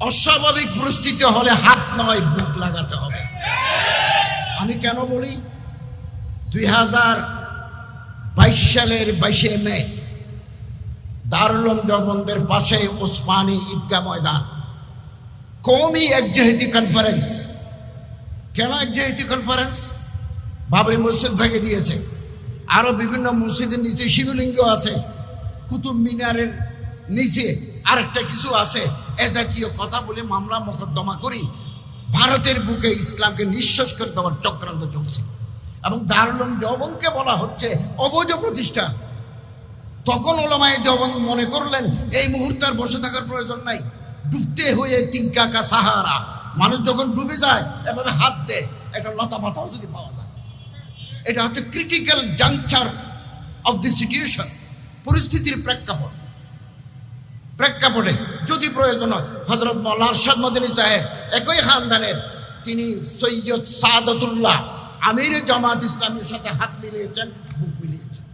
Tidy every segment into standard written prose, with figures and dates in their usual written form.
অস্বাভাবিক পরিস্থিতি হলে হাত নয় বুক লাগাতে হবে। আমি কেন বলি, 2022 সালের 22 মে দারুল উলুম দেওবন্দের পাশে ওসমানী ঈদগাহ ময়দান কওমি একজেহেতি কনফারেন্স। কেন একজেহেতি কনফারেন্স? বাবরি মসজিদ ভেঙে দিয়েছে, আরো বিভিন্ন মসজিদের নিচে শিবলিঙ্গ আছে, কুতুব মিনারের নিচে আরেকটা কিছু আছে, এ জাতীয় কথা বলে মামলা মোকদ্দমা করি ভারতের বুকে ইসলামকে নিঃশেষ করে দেওয়ার চক্রান্ত চলছে। এবং দারুল উলুম দেওবন্দকে বলা হচ্ছে অবৈধ প্রতিষ্ঠান। তখন ওলামায়ে দেওবন্দ মনে করলেন এই মুহূর্তে আর বসে থাকার প্রয়োজন নাই, ডুবতে হয়ে তিনকা কা সাহারা। মানুষ যখন ডুবে যায় এভাবে হাত দেয়, এটা লতা পাতাও যদি পাওয়া যায়, এটা হচ্ছে critical juncture of the situation, পরিস্থিতির প্রেক্ষাপটে যদি প্রয়োজন হয়। হযরত মাওলানা আরশাদ মদনী সাহেব একই খানদানের, তিনি সৈয়দ সাদাতুল্লাহ আমির জামাত ইসলামীর সাথে হাত মিলিয়েছেন, বুক মিলিয়েছেন।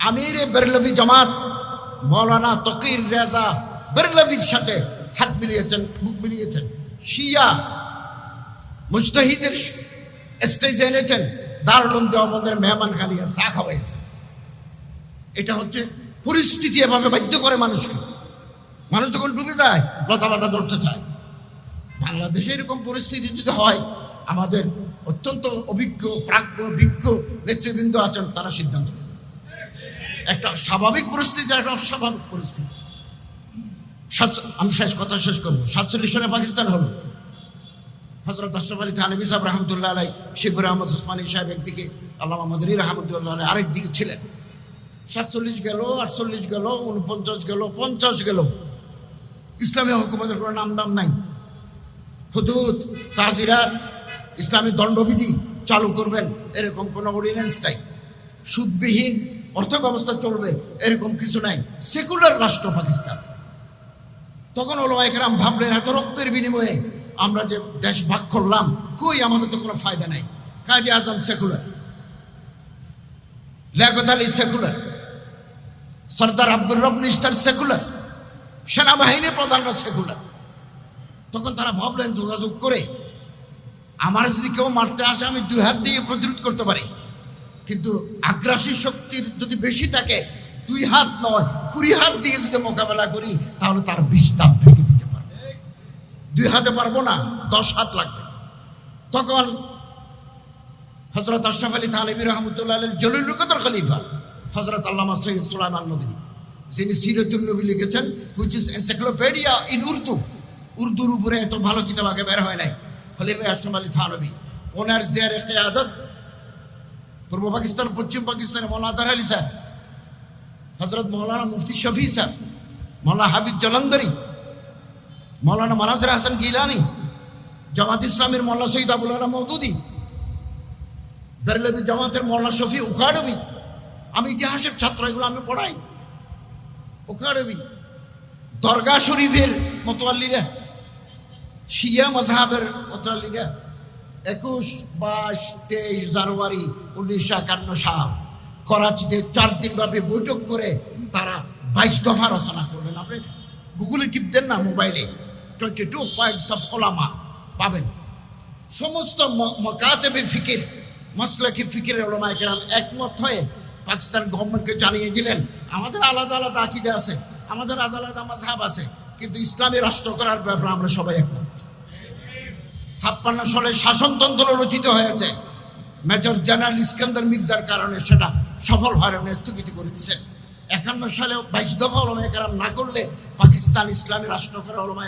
আমির বেরলভি জামাত মাওলানা তকির রেজা বেরলভির সাথে হাত মিলিয়েছেন, বুক মিলিয়েছেন। শিয়া মুজতাহিদের স্টেজে এনেছেন, দারুল উলুম দেওবন্দের মেহমান খানিয়া চা খাওয়াইছেন। এটা হচ্ছে পরিস্থিতি, এভাবে বাধ্য করে মানুষকে। মানুষ যখন ডুবে যায় লতা পাতা ধরতে চায়। বাংলাদেশে এরকম পরিস্থিতি যদি হয়, আমাদের অত্যন্ত অভিজ্ঞ প্রাজ্ঞ বিজ্ঞ নেতৃবৃন্দ আছেন, তারা সিদ্ধান্ত নেবেন। একটা স্বাভাবিক পরিস্থিতি, একটা অস্বাভাবিক পরিস্থিতি। আমি কথা শেষ করবো। 47 সালে পাকিস্তান হলো। হযরত আশরাফ আলী থানভী সাহেব রহমতুল্লাহ আলাই, শিবুর আহমদ ওসমানী সাহেব একদিকে, আল্লামা মদনী রহমতুল্লাহ আলাই আরেক দিকে ছিলেন। 47 গেল, 48 গেল, 49 গেল, 50 গেল, ইসলামী হুকুমতের কোনো নামদাম নাই। হুদুদ, তাজিরাত, ইসলামী দণ্ডবিধি চালু করবেন এরকম কোনো অর্ডিন্যান্স নাই। সুদবিহীন অর্থ ব্যবস্থা চলবে এরকম কিছু নাই। সেকুলার রাষ্ট্র পাকিস্তান। তখন ওলামায়ে কেরাম ভাবলেন এত রক্তের বিনিময়ে আমরা যে দেশ ভাগ করলাম, কই আমাদের তো কোনো ফায়দা নাই। কাজী আজম সেকুলার, লিয়াকত আলী সেকুলার, সরদার আব্দুর রব নিস্তার সেকুলার, সেনাবাহিনীর প্রধানরা সেকুলার। তখন তারা ভাবলেন যোগাযোগ করে আমার যদি কেউ মারতে আসে আমি 2 হাত দিয়ে প্রতিরোধ করতে পারি, কিন্তু আগ্রাসী শক্তির যদি বেশি থাকে 2 হাত নয় 20 হাত দিয়ে যদি মোকাবেলা করি তাহলে তার 20 দাঁত ভেঙে দিতে পারবো। 2 হাতে পারবো না, 10 হাত লাগবে। তখন হযরত আশরাফ আলী থানভী রহমতুল্লাহ আলাইহির জলিলুল কদর খলিফা হযরত আল্লামা সৈয়দ সুলাইমান মদনী, যিনি সিরাতুন নবী লিখেছেন, which is encyclopaedia in Urdu. উর্দুর উপরে এত ভালো কিতাব আগে বের হয় নাই। খলিফা আশরাফ আলী থানভী, ওনার জিয়ারে কিয়াদত পূর্ব পাকিস্তান, পশ্চিম পাকিস্তানে মৌলানা আজহার আলী সাহেব, হযরত মৌলানা মুফতি শফি সাহেব, মৌলানা হাফিজ জলন্দরি, মৌলানা মানাজির হাসান গিলানি, জামাত ইসলামের মৌলানা সৈয়দ আবুল আলা মওদুদি, বেরলভি জামাতের মৌলানা শফি উখাড়বি। আমি ইতিহাসের ছাত্র, এগুলো আমি পড়াই। উখাড়বি, দরগা শরীফের মোতওয়াল্লিরা, শিয়া মযহাবের মোতওয়াল্লিরা 21, 22, 23 জানুয়ারি 1951 সাল করাচিতে 4 দিন ব্যাপী বৈঠক করে তারা 22 দফা রচনা করলেন। আপনি গুগলে টিপ দেন না মোবাইলে, 22 পয়েন্টস অফ ওলামা পাবেন। সমস্ত মকাতেবে ফিকির, মাসলাকি ফিকিরের ওলামায়ে কেরাম একমত হয়ে পাকিস্তান গভর্নমেন্টকে জানিয়ে দিলেন আমাদের আলাদা আলাদা আকীদা আছে, আমাদের আলাদা আলাদা মাযহাব আছে, কিন্তু ইসলামী রাষ্ট্র করার ব্যাপারে আমরা সবাই একমত। 56 সালে শাসনতন্ত্র রচিত হয়েছে, মেজর জেনারেল ইস্কান্দার মির্জার কারণে সেটা সফল হয় না, স্থগিত করে দিচ্ছেন। 51 সালে 22 দফা ওলামায়ে কেরাম না করলে পাকিস্তান ইসলামী রাষ্ট্র করা ওলামায়ে